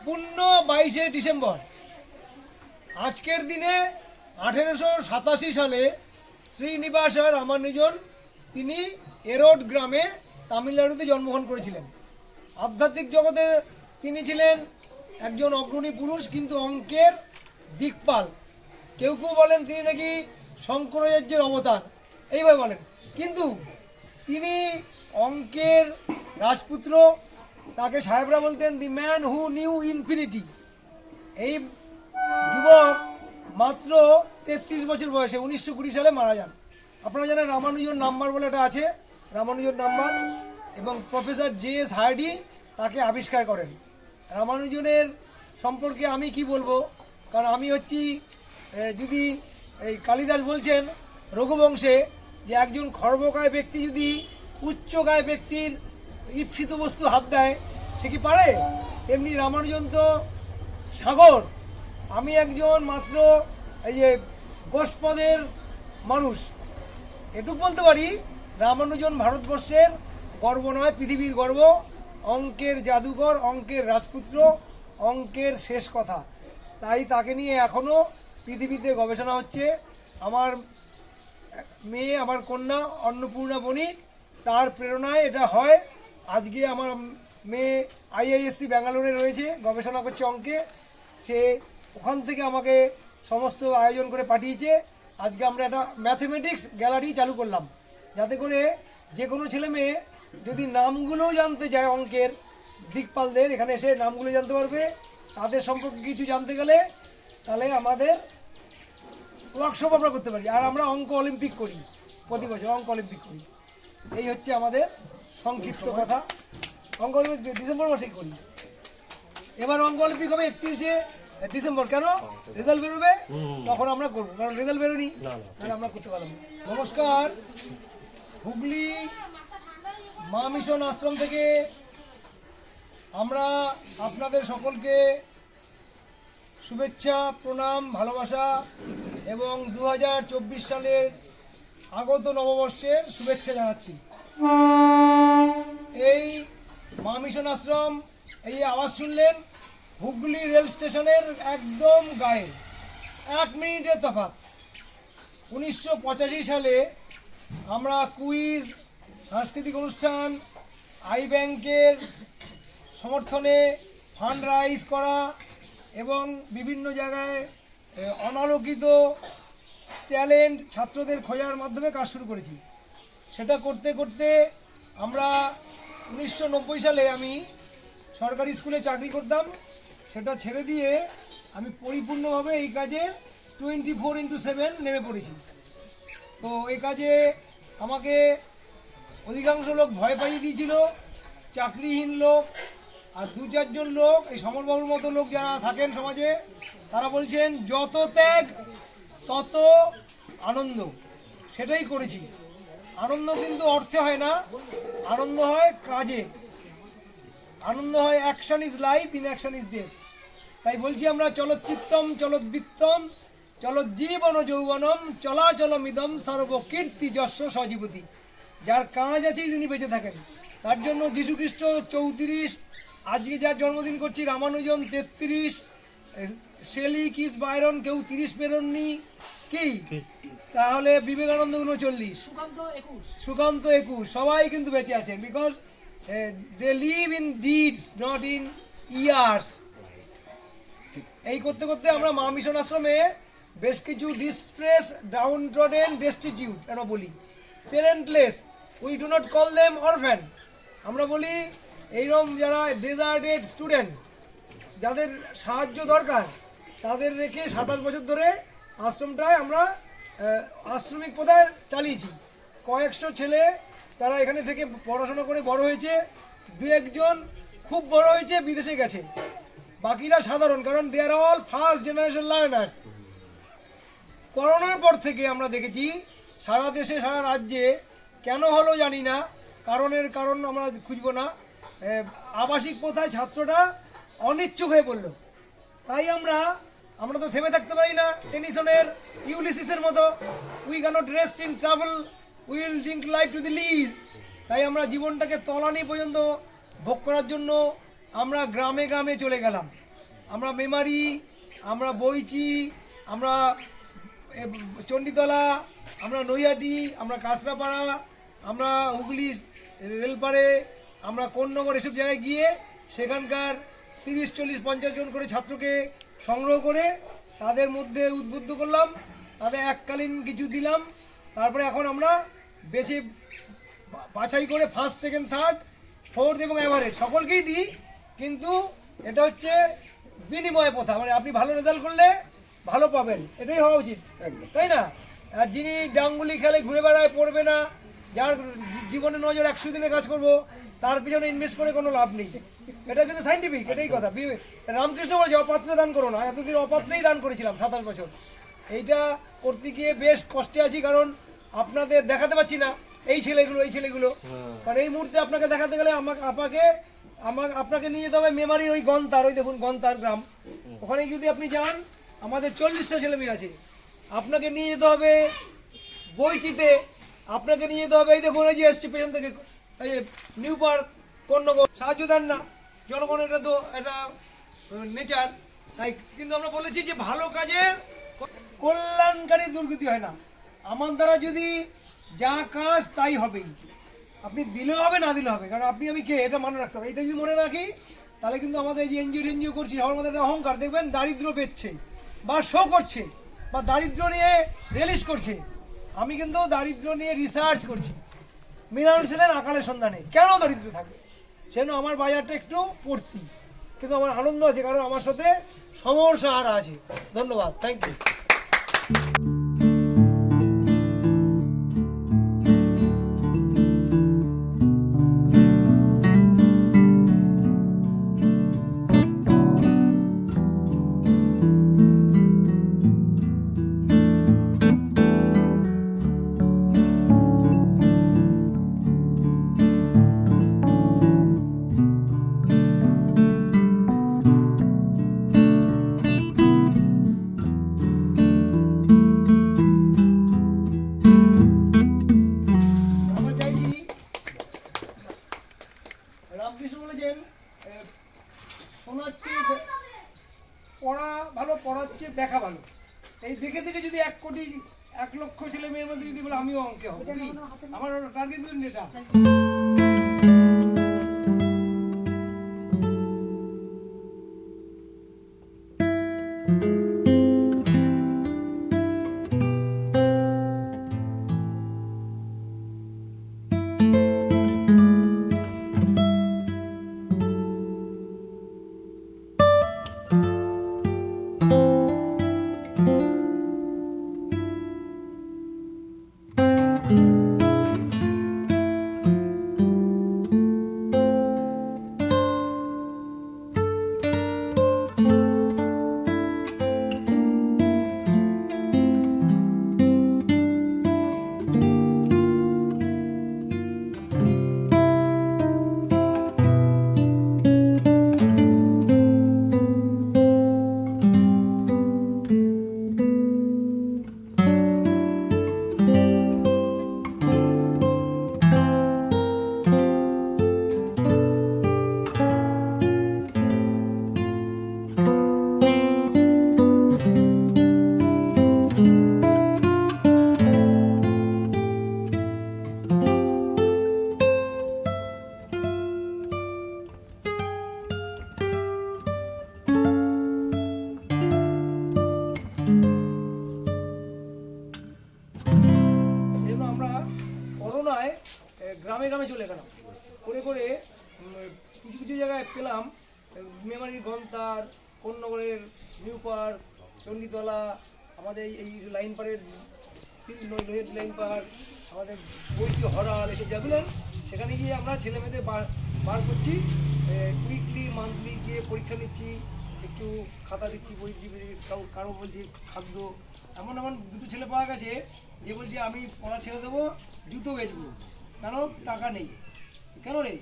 সম্পূর্ণ 22শে ডিসেম্বর। আজকের দিনে 1887 সালে শ্রীনিবাস রামানুজন তিনি এরোড গ্রামে তামিলনাড়ুতে জন্মগ্রহণ করেছিলেন। আধ্যাত্মিক জগতে তিনি ছিলেন একজন অগ্রণী পুরুষ, কিন্তু অঙ্কের দিকপাল। কেউ কেউ বলেন তিনি নাকি শঙ্করাচার্যের অবতার, এইভাবে বলেন। কিন্তু তিনি অঙ্কের রাজপুত্র, তাকে সাহেবরা বলতেন the man who knew infinity. এই যুবক মাত্র 33 বছর বয়সে 1920 সালে মারা যান। আপনারা জানেন রামানুজন নাম্বার বলে একটা আছে, রামানুজন নাম্বার, এবং প্রফেসর জে.এস. হার্ডি তাকে আবিষ্কার করেন। রামানুজনের সম্পর্কে আমি কি বলবো, কারণ আমি হচ্ছি যদি এই কালিদাস বলছেন রঘুবংশে যে একজন খর্বকায় ব্যক্তি যদি উচ্চকায় ব্যক্তির ঈপ্সিত বস্তু হাত দেয় সে কি পারে, তেমনি রামানুজন তো সাগর। আমি একজন মাত্র এই যে গোষ্পদের মানুষ। এটুকু বলতে পারি রামানুজন ভারতবর্ষের গর্ব নয়, পৃথিবীর গর্ব। অঙ্কের জাদুকর, অঙ্কের রাজপুত্র, অঙ্কের শেষ কথা। তাই তাকে নিয়ে এখনও পৃথিবীতে গবেষণা হচ্ছে। আমার মেয়ে, আমার কন্যা অন্নপূর্ণা বণিক, তার প্রেরণায় এটা হয়। আজকে আমার মেয়ে IISc ব্যাঙ্গালোরে রয়েছে, গবেষণা করছে অঙ্কে। সে ওখান থেকে আমাকে সমস্ত আয়োজন করে পাঠিয়েছে। আজকে আমরা একটা ম্যাথমেটিক্স গ্যালারি চালু করলাম, যাতে করে যে কোনো ছেলে মেয়ে যদি নামগুলোও জানতে চায় অঙ্কের দিকপালদের, এখানে এসে নামগুলো জানতে পারবে। তাদের সম্পর্কে কিছু জানতে গেলে তাহলে আমাদের ওয়ার্কশপ আমরা করতে পারি। আর আমরা অঙ্ক অলিম্পিক করি, প্রতি বছর অঙ্ক অলিম্পিক করি। এই হচ্ছে আমাদের সংক্ষিপ্ত কথা। অঙ্ক অলিম্পিক ডিসেম্বর মাসেই করি। এবার অঙ্ক অলিম্পিক হবে 31শে ডিসেম্বর। কেন? রেজাল্ট বেরোবে, তখন আমরা করবো, কারণ রেজাল্ট বেরোনি তাহলে আমরা করতে পারলাম না। নমস্কার, হুগলি মা মিশন আশ্রম থেকে আমরা আপনাদের সকলকে শুভেচ্ছা, প্রণাম, ভালোবাসা এবং 2024 সালের আগত নববর্ষের শুভেচ্ছা জানাচ্ছি। এই মা মিশন আশ্রম, এই আওয়াজ শুনলেন হুগলি রেল স্টেশনের একদম গায়ে, 1 মিনিটের তফাৎ। 1985 সালে আমরা কুইজ, সাংস্কৃতিক অনুষ্ঠান, আই ব্যাংকের সমর্থনে ফান্ড রাইজ করা এবং বিভিন্ন জায়গায় অনালোকিত ট্যালেন্ট ছাত্রদের খোঁজার মাধ্যমে কাজ শুরু করেছি। সেটা করতে করতে আমরা 1990 সালে আমি সরকারি স্কুলে চাকরি করতাম। সেটা ছেড়ে দিয়ে আমি পরিপূর্ণভাবে এই কাজে 24x7 নেমে পড়েছি। তো এই কাজে আমাকে অধিকাংশ লোক ভয় পাইয়ে দিয়েছিল, চাকরিহীন লোক। আর 2-4 জন লোক, এই সমরবাবুর মতো লোক যারা থাকেন সমাজে, তারা বলছেন যত ত্যাগ তত আনন্দ। সেটাই করেছি। আনন্দ কিন্তু অর্থে হয় না, আনন্দ হয় কাজে, আনন্দ হয় action is life, in action is death. তাই বলছি আমরা চলচ্চিত্তম চলদ্বিত্তম চলজ্জীবন যৌবনম চলাচলমিদম সর্বকীর্তি যস্য সজীবতি। যার কাজ আছে তিনি বেঁচে থাকেন। তার জন্য যীশুখ্রিস্ট 34, আজকে যার জন্মদিন করছি রামানুজন 33, শেলি, কিস, বাইরন কেউ 30 পেরোননি কি, তাহলে বিবেকানন্দ 39, সুকান্ত 21, সবাই কিন্তু বেঁচে আছেন। Because they live in deeds, not in years. এই করতে করতে আমরা মা মিশন আশ্রমে বেশ কিছু ডিস্ট্রেস, ডাউন ট্রডেন, ডেস্টিটিউট কেন বলি, parentless, we do not call them orphan. আমরা বলি এইরকম যারা ডেজার্টেড স্টুডেন্ট, যাদের সাহায্য দরকার, তাদের রেখে 27 বছর ধরে আশ্রমটায় আমরা আশ্রমিক প্রথায় চালিয়েছি। কয়েকশো ছেলে তারা এখানে থেকে পড়াশোনা করে বড় হয়েছে। 2-1 জন খুব বড় হয়েছে, বিদেশে গেছে। বাকিরা সাধারণ, কারণ দে আর অল ফার্স্ট জেনারেশন লার্নার্স। করোনার পর থেকে আমরা দেখেছি সারা দেশে, সারা রাজ্যে, কেন হলো জানি না, কারণ আমরা খুঁজবো না, আবাসিক প্রথায় ছাত্রটা অনিচ্ছুক হয়ে পড়লো। তাই আমরা তো থেমে থাকতে পারি না, টেনিসনের ইউলিসিসের মতো, we cannot rest in travel, we will drink life to the lees. তাই আমরা জীবনটাকে তলানি পর্যন্ত ভোগ করার জন্য আমরা গ্রামে গ্রামে চলে গেলাম। আমরা মেমারি, আমরা বইচি, আমরা চণ্ডীতলা, আমরা নৈহাটি, আমরা কাঁচরাপাড়া, আমরা হুগলি রেলপাড়ে, আমরা কোন্নগর, এসব জায়গায় গিয়ে সেখানকার 30, 40, 50 জন করে ছাত্রকে সংগ্রহ করে তাদের মধ্যে উদ্বুদ্ধ করলাম, তাদের এককালীন কিছু দিলাম। তারপরে এখন আমরা বেছে বাছাই করে ফার্স্ট, সেকেন্ড, থার্ড, ফোর্থ এবং এভারেজ সকলকেই দিই, কিন্তু এটা হচ্ছে বিনিময় প্রথা, মানে আপনি ভালো রেজাল্ট করলে ভালো পাবেন, এটাই হওয়া উচিত, তাই না? আর যিনি ডাঙ্গুলি খেলে ঘুরে বেড়ায়, পড়বে না, যার জীবনে নজর 100 দিনে কাজ করবো, তার পিছনে ইনভেস্ট করে কোনো লাভ নেই। এটা কিন্তু সাইন্টিফিক, এটাই কথা। রামকৃষ্ণ বলেছে অপাত্রে দান করো না, এতদিন অপাত্রেই দান করেছিলাম 27 বছর। এইটা করতে গিয়ে বেশ কষ্টে আছি, কারণ আপনাদের দেখাতে পাচ্ছি না এই ছেলেগুলো, কারণ এই মুহূর্তে আপনাকে দেখাতে গেলে আপনাকে নিয়ে যেতে হবে মেমারির ওই গন্তার, ওই দেখুন গন্তার গ্রাম, ওখানে যদি আপনি যান আমাদের 40টা ছেলে মেয়ে আছে। আপনাকে নিয়ে যেতে হবে বইচিতে, আপনাকে নিয়ে যেতে হবে এই দেখুন এই যে এসছে পেছন থেকে, এই নিউ পার্ক, কোন্নগর। সাহায্য দেন না জনগণ, এটা তো এটা নেচার। তাই কিন্তু আমরা বলেছি যে ভালো কাজের কল্যাণকারী দুর্গতি হয় না। আমার দ্বারা যদি যা কাজ তাই হবেই, আপনি দিলেও হবে না দিলেও হবে, কারণ আপনি আমি কে এটা মনে রাখতে হবে। এটা যদি মনে রাখি তাহলে কিন্তু আমাদের এই যে এনজিও করছি সবার মধ্যে একটা অহংকার, দেখবেন দারিদ্র বেচছে বা শো করছে বা দারিদ্র নিয়ে রিলিজ করছে। আমি কিন্তু দারিদ্র নিয়ে রিসার্চ করছি, মৃণাল সেনের আকালের সন্ধানে। কেন দারিদ্র থাকবে, সেজন্য আমার বাজারটা একটু পড়তি, কিন্তু আমার আনন্দ আছে, কারণ আমার সাথে সমস্যা আর আছে। ধন্যবাদ, থ্যাংক ইউ। রামকৃষ্ণ বলেছেন শোনার চেয়ে পড়া ভালো, পড়ার চেয়ে দেখা ভালো। এই দেখে দেখে যদি 1 কোটি 1 লক্ষ ছেলে মেয়ের মধ্যে যদি বলে আমিও অঙ্কে হব, আমার টার্গেট ধরুন এটা। গ্রামে গ্রামে চলে গেলাম করে করে, কিছু কিছু জায়গায় পেলাম মেমারির গন্তার, কোন্নগরের নিউ পার্ক, চণ্ডীতলা, আমাদের এই লাইন পাড়ের নৈহাটি লাইন পাড়, আমাদের বইটি হরাল, এসব জায়গাগুলো সেখানে গিয়ে আমরা ছেলে মেয়েদের বার করছি, উইকলি মান্থলি গিয়ে পরীক্ষা নিচ্ছি, একটু খাতা দিচ্ছি, বই দিচ্ছি, কারো বলছি খাদ্য। এমন দুটো ছেলে পাওয়া গেছে যে বলছে আমি পড়া ছেড়ে দেবো, জুতো বেচবো, কেন টাকা নেই। কেন রে?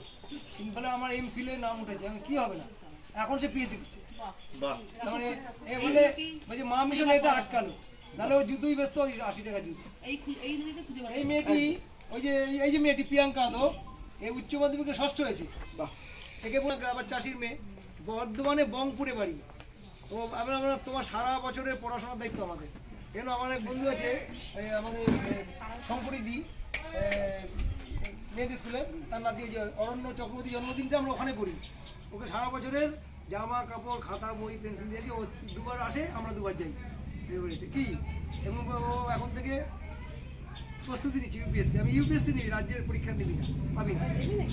সিম্পলে আমার এমফিলের নাম উঠেছে, আমি কি হবে না, এখন সে পিএইচডি করছে। মানে এ বলে বলছে মা মিশন এটা আটকালো, নাহলে ও জুতোই ব্যস্ত 80 টাকা জুতো। এই মেয়েটি এই যে মেয়েটি প্রিয়াঙ্কা, তো এই উচ্চ মাধ্যমিকে ষষ্ঠ হয়েছে। একে আবার চাষির মেয়ে, বর্ধমানে বংপুরে বাড়ি, তো আমরা আমরা তোমার সারা বছরের পড়াশোনার দায়িত্ব আমাদের। কেন আমার এক বন্ধু আছে আমাদের শঙ্করীদি মেয়েদের স্কুলে, তার নাতি যে অরণ্য চক্রবর্তী জন্মদিনটা আমরা ওখানে করি। ওকে সারা বছরের জামা কাপড় খাতা বই পেন্সিল দিয়েছি, ও দুবার আসে, আমরা দুবার যাই ফেব্রুয়ারিতে কি। এবং ও এখন থেকে প্রস্তুতি নিচ্ছি ইউপিএসসি। আমি ইউপিএসসি নিবি, রাজ্যের পরীক্ষা নিবি না, পাবি না,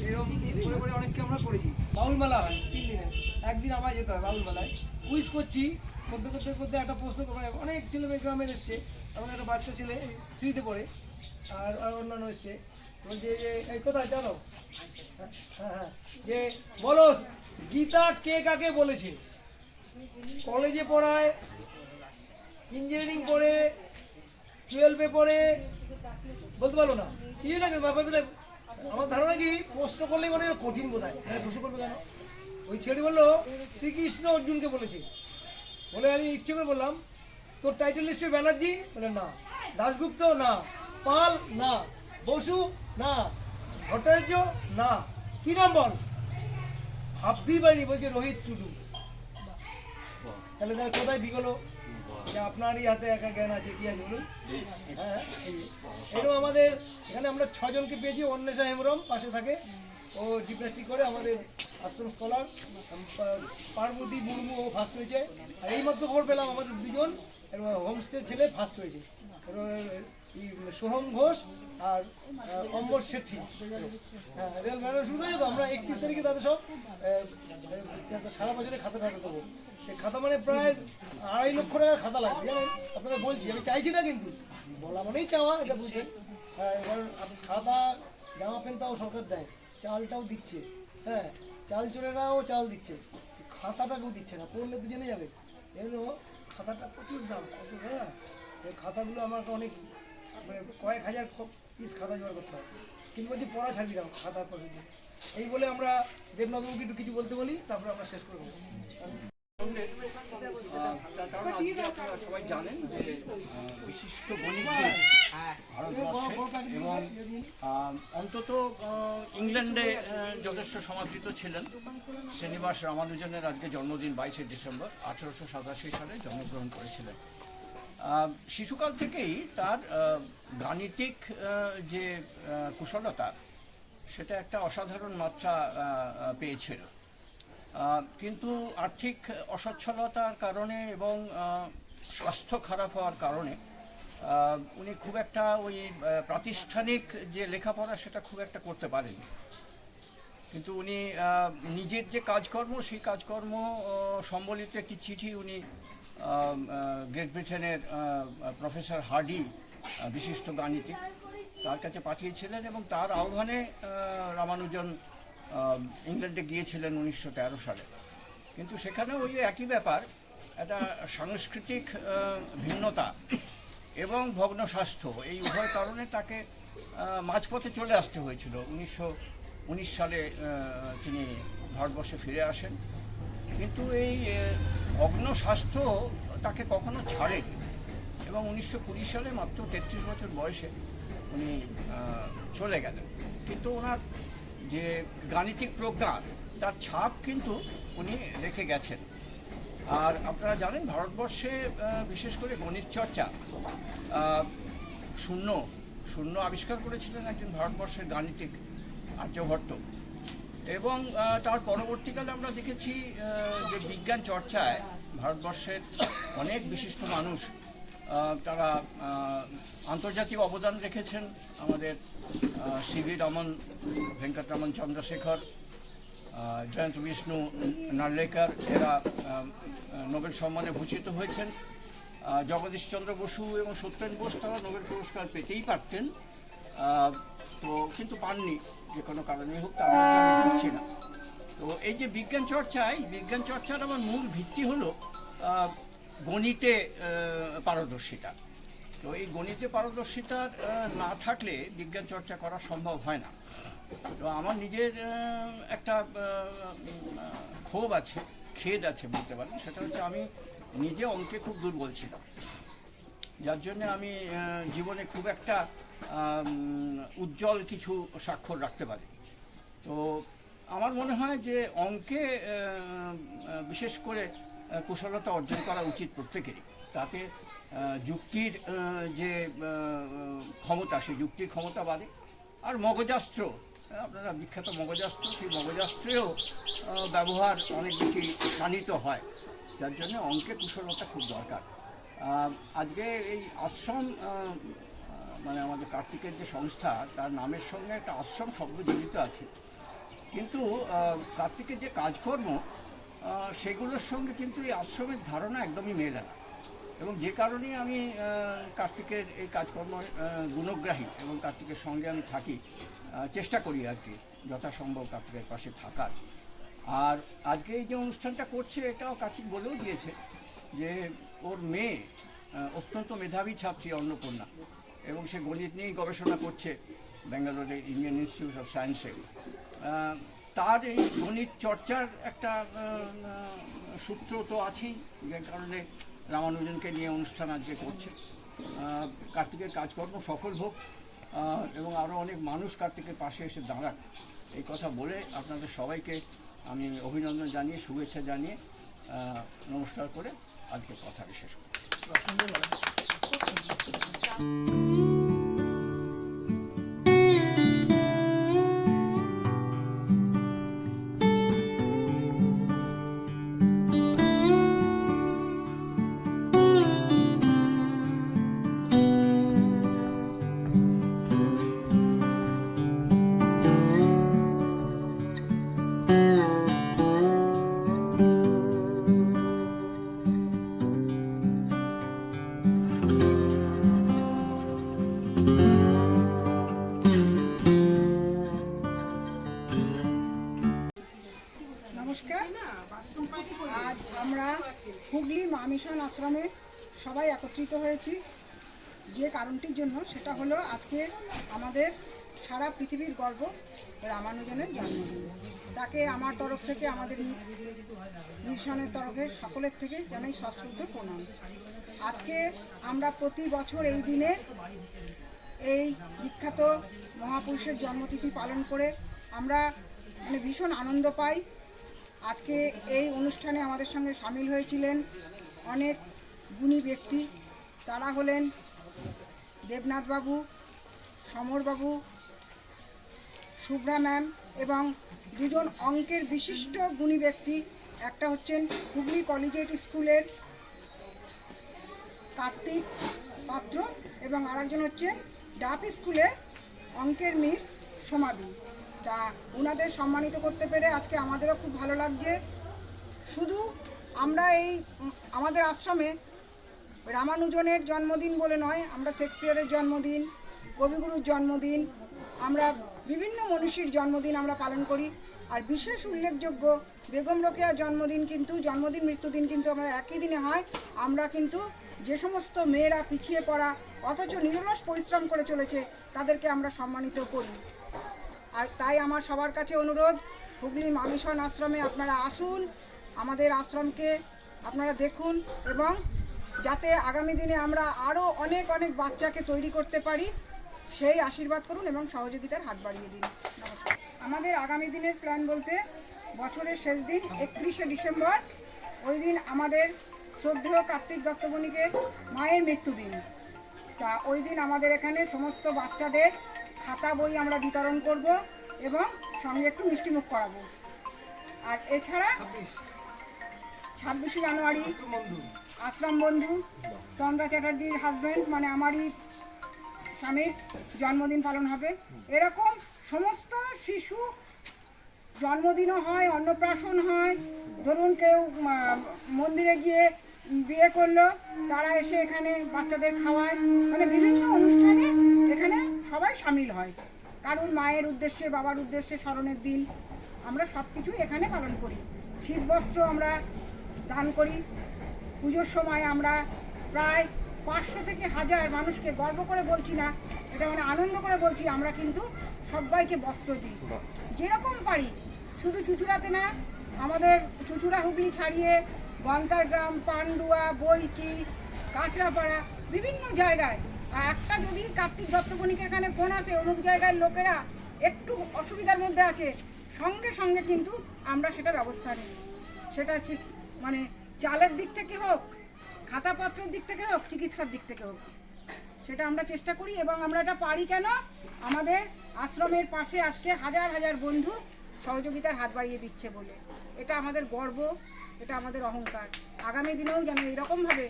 এরকম করে করে অনেককে আমরা করেছি। বাউল মেলা হয় 3 দিনে, একদিন আমায় যেতে হয় বাউল মেলায়। কুইজ করছি, করতে করতে করতে একটা প্রশ্ন করে অনেক ছেলে মেয়ে গ্রামের এসছে, এমন একটা বাচ্চা ছেলে 3তে পড়ে, আর অন্যান্য এসছে, বলছে যে এই কোথায় জানো, হ্যাঁ হ্যাঁ, যে বলো গীতা কে কাকে বলেছে। কলেজে পড়ায়, ইঞ্জিনিয়ারিং পড়ে, 12-এ পড়ে, বলতে পারলো না কি না। আমার ধারণা কি প্রশ্ন করলেই মানে কঠিন বোধহয়, প্রশ্ন করবে কেন। ওই ছেলে বললো শ্রীকৃষ্ণ অর্জুনকে বলেছে। বলে আমি ইচ্ছে করে বললাম তোর টাইটেল নিশ্চয়ই ব্যানার্জি, বলে না। দাশগুপ্ত না, পাল না, বসু না, ভট্টাচার্য না, কি নাম বল, ভাবতেই পারিনি। বলছে রোহিত টুডু। তাহলে তার কোথায় বিগলো যে আপনারই হাতে একা জ্ঞান আছে, কি আছে বলুন। হ্যাঁ, এরকম আমাদের এখানে আমরা 6 জনকে পেয়েছি। অন্বেষা হেমব্রম পাশে থাকে, ও জিমন্যাস্টিক করে, আমাদের আশ্রম স্কলার। পার্বতী মুর্মু ও ফার্স্ট হয়েছে। আর এইমাত্র খবর পেলাম আমাদের 2 জন হোমস্টে ছেলে ফার্স্ট হয়েছে, সোহম ঘোষ আর অম্বর শেঠি। হ্যাঁ, রেল ম্যারেজ শুরু হয়েছে তো, আমরা 31 তারিখে তাদের সব সারা বছরে খাতা দেবো। সেই খাতা মানে প্রায় 2.5 লক্ষ টাকার খাতা লাগবে, জানেন। আপনাদের বলছি, আমি চাইছি না কিন্তু, বলা মানেই চাওয়া, এটা বুঝবেন। হ্যাঁ, এবার খাতা জামা প্যান্ট তাও সরকার দেয়, চালটাও দিচ্ছে। হ্যাঁ, চাল চোরেরাও চাল দিচ্ছে, খাতাটাকেও দিচ্ছে না, পড়লে তো জেনে যাবে। এগুলো খাতাটা প্রচুর দাম, কত। হ্যাঁ, এই খাতাগুলো আমাকে অনেক মানে কয়েক হাজার পিস খাতা জোগাড় করতে হয়, কিন্তু বলছি পড়া ছাড়বি না খাতার পছন্দ। এই বলে আমরা দেবনগরকে একটু কিছু বলতে বলি, তারপরে আমরা শেষ করবো। তার কারণ আজকে আপনারা সবাই জানেন যে বিশিষ্ট গণিতবিদ ভারতবর্ষে এবং অন্তত ইংল্যান্ডে যথেষ্ট সমাদৃত ছিলেন শ্রীনিবাস রামানুজনের আজকে জন্মদিন 22শে ডিসেম্বর। 1887 সালে জন্মগ্রহণ করেছিলেন। শিশুকাল থেকেই তার গাণিতিক যে কুশলতা, সেটা একটা অসাধারণ মাত্রা পেয়েছিল। কিন্তু আর্থিক অসচ্ছলতার কারণে এবং স্বাস্থ্য খারাপ হওয়ার কারণে উনি খুব একটা ওই প্রাতিষ্ঠানিক যে লেখাপড়া সেটা খুব একটা করতে পারেননি। কিন্তু উনি নিজের যে কাজকর্ম, সেই কাজকর্ম সম্বলিত একটি চিঠি উনি গ্রেট ব্রিটেনের প্রফেসর হার্ডি, বিশিষ্ট গাণিতিক, তার কাছে পাঠিয়েছিলেন এবং তার আহ্বানে রামানুজন ইংল্যান্ডে গিয়েছিলেন 1913 সালে। কিন্তু সেখানে ওই একই ব্যাপার, একটা সাংস্কৃতিক ভিন্নতা এবং ভগ্ন স্বাস্থ্য, এই উভয় কারণে তাকে মাঝপথে চলে আসতে হয়েছিল। 1919 সালে তিনি ভারতবর্ষে ফিরে আসেন। কিন্তু এই ভগ্ন স্বাস্থ্য তাকে কখনো ছাড়েনি এবং 1920 সালে মাত্র 33 বছর বয়সে উনি চলে গেলেন। কিন্তু ওনার যে গাণিতিক প্রজ্ঞা, তার ছাপ কিন্তু উনি রেখে গেছেন। আর আপনারা জানেন ভারতবর্ষে বিশেষ করে গণিত চর্চা, শূন্য শূন্য আবিষ্কার করেছিলেন একজন ভারতবর্ষের গাণিতিক আর্যভট্ট। এবং তার পরবর্তীকালে আমরা দেখেছি যে বিজ্ঞান চর্চায় ভারতবর্ষের অনেক বিশিষ্ট মানুষ তারা আন্তর্জাতিক অবদান রেখেছেন। আমাদের সিভি রমন, ভেঙ্কটরমন চন্দ্রশেখর, জয়ন্ত বিষ্ণু নার্লেকার, এরা নোবেল সম্মানে ভূষিত হয়েছেন। জগদীশচন্দ্র বসু এবং সত্যেন বোস তারা নোবেল পুরস্কার পেতেই পারতেন, তো কিন্তু পাননি, যে কোনো কারণে হোক, তার মধ্যে আমি দিচ্ছি না। তো এই যে বিজ্ঞান চর্চায়, বিজ্ঞান চর্চার আমার মূল ভিত্তি হলো গণিতে পারদর্শিতা। তো এই গণিতে পারদর্শিতা না থাকলে বিজ্ঞান চর্চা করা সম্ভব হয় না। তো আমার নিজের একটা ক্ষোভ আছে, খেদ আছে বলতে পারেন। সেটা হচ্ছে আমি নিজে অঙ্কে খুব দুর্বল ছিলাম, যার জন্য আমি জীবনে খুব একটা উজ্জ্বল কিছু স্বাক্ষর রাখতে পারি। তো আমার মনে হয় যে অঙ্কে বিশেষ করে কুশলতা অর্জন করা উচিত প্রত্যেকেরই। তাতে যুক্তির যে ক্ষমতা, সেই যুক্তির ক্ষমতা বাড়ে। আর মগজাস্ত্র, আপনারা বিখ্যাত মগজাস্ত্র, সেই মগজাস্ত্রেও ব্যবহার অনেক বেশি শানিত হয়, যার জন্য অঙ্কে কুশলতা খুব দরকার। আজকে এই আশ্রম, মানে আমাদের কার্তিকের যে সংস্থা, তার নামের সঙ্গে একটা আশ্রম শব্দ জড়িত আছে, কিন্তু কার্তিকের যে কাজকর্ম সেগুলোর সঙ্গে কিন্তু এই আশ্রমের ধারণা একদমই মেলে না। এবং যে কারণে আমি কার্তিকের এই কাজকর্ম গুণগ্রাহী এবং কার্তিকের সঙ্গে আমি থাকি, চেষ্টা করি আর কি যথাসম্ভব কার্তিকের পাশে থাকার। আর আজকে এই যে অনুষ্ঠানটা করছে, এটাও কার্তিক বলেও দিয়েছে যে ওর মেয়ে অত্যন্ত মেধাবী ছাত্রী অন্নপূর্ণা, এবং সে গণিত নিয়েই গবেষণা করছে ব্যাঙ্গালোরের ইন্ডিয়ান ইনস্টিটিউট অফ সায়েন্সে। তার এই গণিত চর্চার একটা সূত্র তো আছেই, যে কারণে রামানুজনকে নিয়ে অনুষ্ঠান আজকে করছে। কার্তিকের কাজকর্ম সফল হোক এবং আরও অনেক মানুষ কার্তিকের পাশে এসে দাঁড়াক, এই কথা বলে আপনাদের সবাইকে আমি অভিনন্দন জানিয়ে, শুভেচ্ছা জানিয়ে, নমস্কার করে আজকে কথা শেষ করি। নমস্কার। আজ আমরা হুগলি মা মিশন আশ্রমে সবাই একত্রিত হয়েছি যে কারণটির জন্য, সেটা হলো আজকে আমাদের সারা পৃথিবীর গর্ব রামানুজনের জন্মদিন। তাকে আমার তরফ থেকে, আমাদের মিশনের তরফে সকলের থেকে জানাই সশ্রদ্ধ প্রণাম। আজকে আমরা প্রতি বছর এই দিনে এই বিখ্যাত মহাপুরুষের জন্মতিথি পালন করে আমরা ভীষণ আনন্দ পাই। আজকে এই অনুষ্ঠানে আমাদের সঙ্গে সামিল হয়েছিলেন অনেক গুণী ব্যক্তি। তারা হলেন দেবনাথবাবু, সমরবাবু, শুভ্রা ম্যাম এবং দুজন অঙ্কের বিশিষ্ট গুণী ব্যক্তি। একটা হচ্ছেন হুগলি কলেজিয়েট স্কুলের কার্তিক পাত্র এবং আরেকজন হচ্ছেন ডাপ স্কুলের অঙ্কের মিস সমাধি। তা ওনাদের সম্মানিত করতে পেরে আজকে আমাদেরও খুব ভালো লাগছে। শুধু আমরা এই আমাদের আশ্রমে রামানুজনের জন্মদিন বলে নয়, আমরা শেক্সপিয়ারের জন্মদিন, কবিগুরুর জন্মদিন, আমরা বিভিন্ন মনীষীর জন্মদিন আমরা পালন করি। আর বিশেষ উল্লেখযোগ্য বেগম রোকেয়ার জন্মদিন, কিন্তু জন্মদিন মৃত্যুদিন কিন্তু আমরা একই দিনে হয়। আমরা কিন্তু যে সমস্ত মেয়েরা পিছিয়ে পড়া অথচ নিরলস পরিশ্রম করে চলেছে, তাদেরকে আমরা সম্মানিত করি। আর তাই আমার সবার কাছে অনুরোধ, হুগলি মা মিশন আশ্রমে আপনারা আসুন, আমাদের আশ্রমকে আপনারা দেখুন, এবং যাতে আগামী দিনে আমরা আরও অনেক অনেক বাচ্চাকে তৈরি করতে পারি, সেই আশীর্বাদ করুন এবং সহযোগিতার হাত বাড়িয়ে দিন। নমস্কার। আমাদের আগামী দিনের প্ল্যান বলতে, বছরের শেষ দিন 31শে ডিসেম্বর, ওই দিন আমাদের শ্রদ্ধেয় কার্তিক দত্ত বণিকের মায়ের মৃত্যুদিন। তা ওই দিন আমাদের এখানে সমস্ত বাচ্চাদের খাতা বই আমরা বিতরণ করব এবং সঙ্গে একটু মিষ্টিমুখ করাবো। আর এছাড়া 26শে জানুয়ারি আশ্রম বন্ধু তন্দ্রা চ্যাটার্জির হাজব্যান্ড, মানে আমারই স্বামীর জন্মদিন পালন হবে। এরকম সমস্ত শিশু জন্মদিনও হয়, অন্নপ্রাশন হয়। ধরুন কেউ মন্দিরে গিয়ে বিয়ে করলো, তারা এসে এখানে বাচ্চাদের খাওয়ায়, মানে বিভিন্ন অনুষ্ঠানে এখানে সবাই সামিল হয়। কারণ মায়ের উদ্দেশ্যে, বাবার উদ্দেশ্যে স্মরণের দিন আমরা সব কিছুই এখানে পালন করি। শীতবস্ত্র আমরা দান করি। পুজোর সময় আমরা প্রায় 500 থেকে 1000 মানুষকে, গর্ব করে বলছি না, এটা মানে আনন্দ করে বলছি, আমরা কিন্তু সবাইকে বস্ত্র দিই যেরকম পারি। শুধু চুচুড়াতে না, আমাদের চুচুড়া হুগলি ছাড়িয়ে গন্তার গ্রাম, পান্ডুয়া, বইচি, কাঁচরাপাড়া, বিভিন্ন জায়গায়। আর একটা যদি কার্তিক দত্ত বণিকের এখানে ফোন আসে, অমুক জায়গায় লোকেরা একটু অসুবিধার মধ্যে আছে, সঙ্গে সঙ্গে কিন্তু আমরা সেটা ব্যবস্থা নিই। সেটা মানে চালের দিক থেকে হোক, খাতাপত্রের দিক থেকে হোক, চিকিৎসার দিক থেকে হোক, সেটা আমরা চেষ্টা করি। এবং আমরা এটা পারি কেন, আমাদের আশ্রমের পাশে আজকে হাজার হাজার বন্ধু সহযোগিতার হাত বাড়িয়ে দিচ্ছে বলে। এটা আমাদের গর্ব, এটা আমাদের অহংকার। আগামী দিনেও যেন এরকমভাবে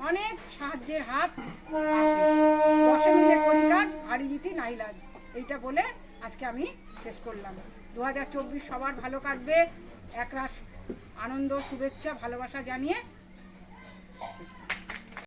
অনেক সাহায্যের হাত আসে। বসে মিলে করি কাজ, হারি জিতি নাইলাজ, এইটা বলে আজকে আমি শেষ করলাম। 2024 সবার ভালো কাটবে, একরাশ আনন্দ, শুভেচ্ছা, ভালোবাসা জানিয়ে